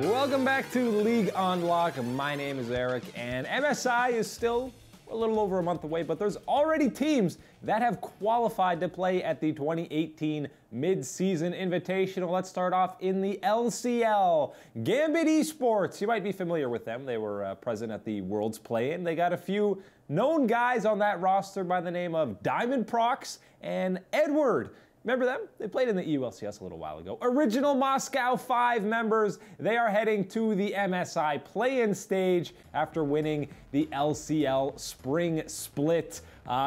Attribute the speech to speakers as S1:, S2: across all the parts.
S1: Welcome back to League Unlock. My name is Eric, and MSI is still a little over a month away, but there's already teams that have qualified to play at the 2018 Mid-Season Invitational. Let's start off in the LCL. Gambit Esports, you might be familiar with them. They were present at the Worlds Play-In. They got a few known guys on that roster by the name of Diamond Prox and Edward. Remember them? They played in the EU LCS a little while ago. Original Moscow 5 members. They are heading to the MSI play-in stage after winning the LCL Spring Split.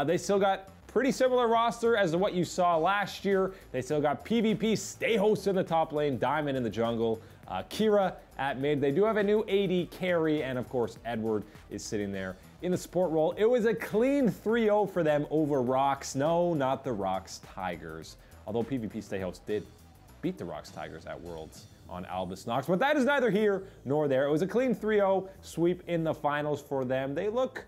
S1: They still got pretty similar roster as to what you saw last year. They still got PvP, Stay Host in the top lane, Diamond in the jungle, Kira at mid. They do have a new AD carry, and of course Edward is sitting there in the support role. It was a clean 3-0 for them over Rocks. No, not the Rocks Tigers. Although PvP Stay Host did beat the Rocks Tigers at Worlds on Albus Nox. But that is neither here nor there. It was a clean 3-0 sweep in the finals for them. They look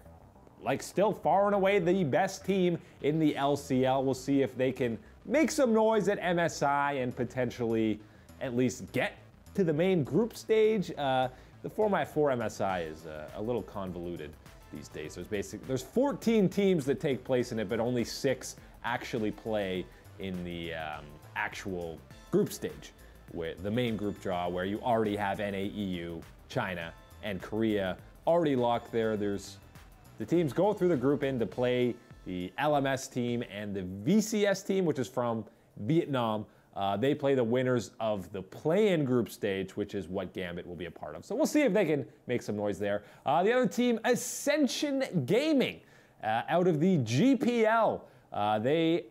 S1: like still far and away the best team in the LCL. We'll see if they can make some noise at MSI and potentially at least get to the main group stage. The format for MSI is a little convoluted these days. There's 14 teams that take place in it, but only 6 actually play in the actual group stage, with the main group draw, where you already have NA, EU, China, and Korea already locked there. There's the teams go through the group in to play the LMS team and the VCS team, which is from Vietnam. They play the winners of the play-in group stage, which is what Gambit will be a part of. So we'll see if they can make some noise there. The other team, Ascension Gaming, out of the GPL. They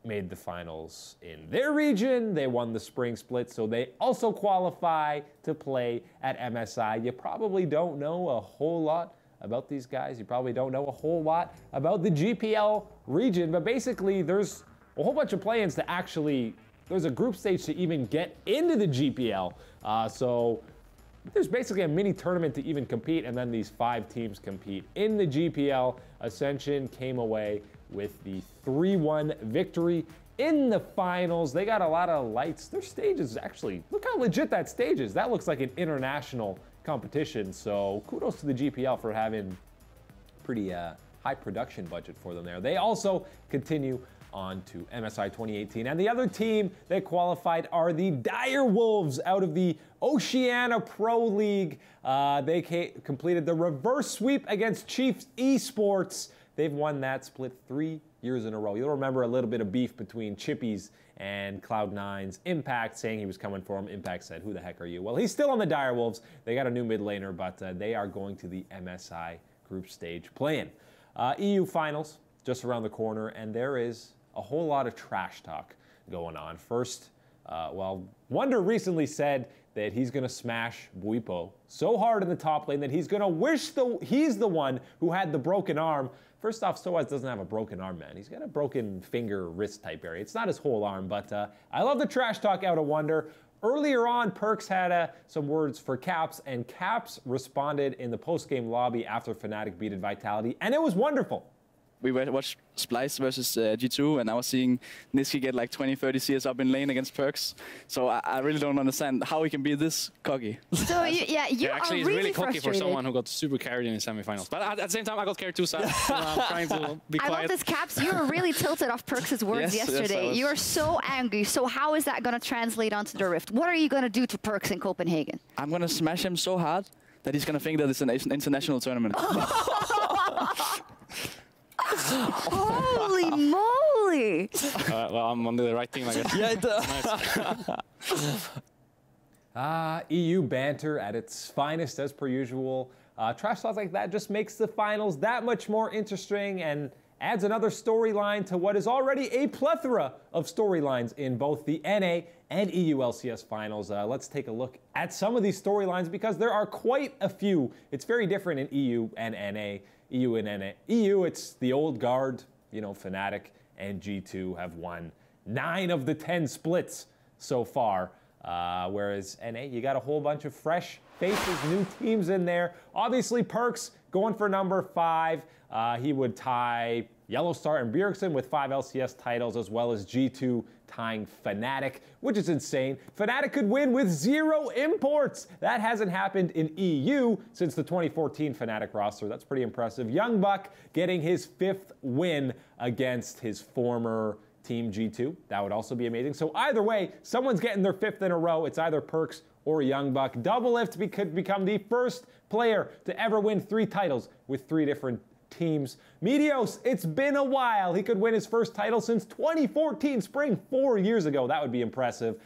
S1: made the finals in their region. They won the spring split, so they also qualify to play at MSI. You probably don't know a whole lot about these guys. You probably don't know a whole lot about the GPL region, but basically there's a whole bunch of play-ins to actually, there's a group stage to even get into the GPL. So there's basically a mini tournament to even compete, and then these 5 teams compete in the GPL. Ascension came away with the 3-1 victory in the finals. They got a lot of lights. Their stage is actually, look how legit that stage is. That looks like an international competition. So kudos to the GPL for having pretty high production budget for them there. They also continue on to MSI 2018. And the other team that qualified are the Dire Wolves out of the Oceania Pro League. They completed the reverse sweep against Chiefs Esports. They've won that split 3 years in a row. You'll remember a little bit of beef between Chippy's and Cloud9's Impact, saying he was coming for him. Impact said, "Who the heck are you?" Well, he's still on the Dire Wolves. They got a new mid laner, but they are going to the MSI group stage play-in. EU finals just around the corner, and there is a whole lot of trash talk going on. First, Wonder recently said that he's going to smash Buipo so hard in the top lane that he's going to wish he's the one who had the broken arm. First off, Soaz doesn't have a broken arm, man. He's got a broken finger, wrist type area. It's not his whole arm, but I love the trash talk out of Wonder. Earlier on, Perks had some words for Caps, and Caps responded in the post-game lobby after Fnatic beat Vitality, and it was wonderful.
S2: We watched Splice versus G2, and I was seeing Niski get like 20-30 CS up in lane against Perks. So I really don't understand how he can be this cocky.
S3: So you
S4: actually,
S3: are really,
S4: really cocky for
S3: frustrated.
S4: someone who got super carried in the semifinals. But at the same time, I got carried too, so I'm trying to be quiet.
S3: I love this, Caps. You were really tilted off Perks' words yesterday.
S2: Yes,
S3: you are so angry. So how is that going to translate onto the Rift? What are you going to do to Perks in Copenhagen?
S2: I'm going to smash him so hard that he's going to think that it's an international tournament.
S3: Holy moly!
S4: Well, I'm on the right team, I guess.
S2: Yeah, it does.
S1: Nice. EU banter at its finest as per usual. Trash talk like that just makes the finals that much more interesting and adds another storyline to what is already a plethora of storylines in both the NA and EU LCS finals. Let's take a look at some of these storylines because there are quite a few. It's very different in EU and NA. EU and NA. EU, it's the old guard, you know, Fnatic and G2 have won 9 of the 10 splits so far. Whereas NA, you got a whole bunch of fresh faces, new teams in there. Obviously, Perks going for number 5. He would tie Yellowstar and Bjergsen with 5 LCS titles, as well as G2 tying Fnatic, which is insane. Fnatic could win with 0 imports. That hasn't happened in EU since the 2014 Fnatic roster. That's pretty impressive. Young Buck getting his 5th win against his former team G2. That would also be amazing. So either way, someone's getting their 5th in a row. It's either Perkz or Young Buck. Doublelift could become the first player to ever win 3 titles with 3 different teams. Meteos, it's been a while. He could win his first title since 2014 spring, 4 years ago. That would be impressive.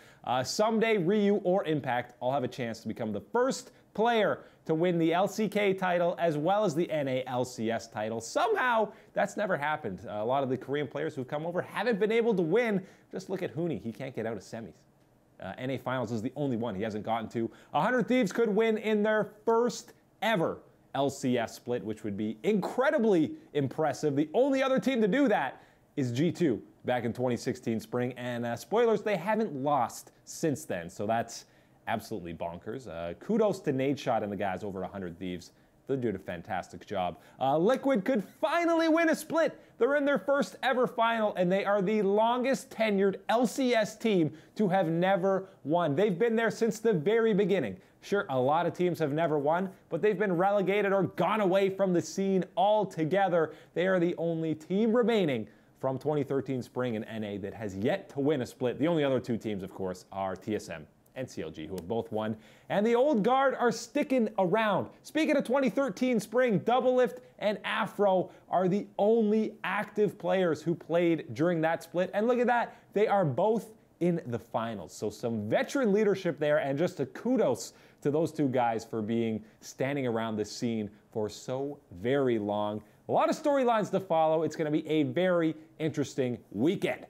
S1: Someday, Ryu or Impact all have a chance to become the first player to win the LCK title as well as the NA LCS title. Somehow, that's never happened. A lot of the Korean players who've come over haven't been able to win. Just look at Huni. He can't get out of semis. NA Finals is the only one he hasn't gotten to. 100 Thieves could win in their first ever LCS split, which would be incredibly impressive. The only other team to do that is G2 back in 2016 spring. And spoilers, they haven't lost since then. So that's absolutely bonkers. Kudos to Nadeshot and the guys over at 100 Thieves. They're doing a fantastic job. Liquid could finally win a split. They're in their first ever final, and they are the longest tenured LCS team to have never won. They've been there since the very beginning. Sure, a lot of teams have never won, but they've been relegated or gone away from the scene altogether. They are the only team remaining from 2013 spring in NA that has yet to win a split. The only other 2 teams, of course, are TSM and CLG, who have both won. And the old guard are sticking around. Speaking of 2013 spring, Doublelift and Afro are the only active players who played during that split. And look at that, they are both in the finals. So some veteran leadership there, and just a kudos to those 2 guys for standing around the scene for so very long. A lot of storylines to follow. It's going to be a very interesting weekend.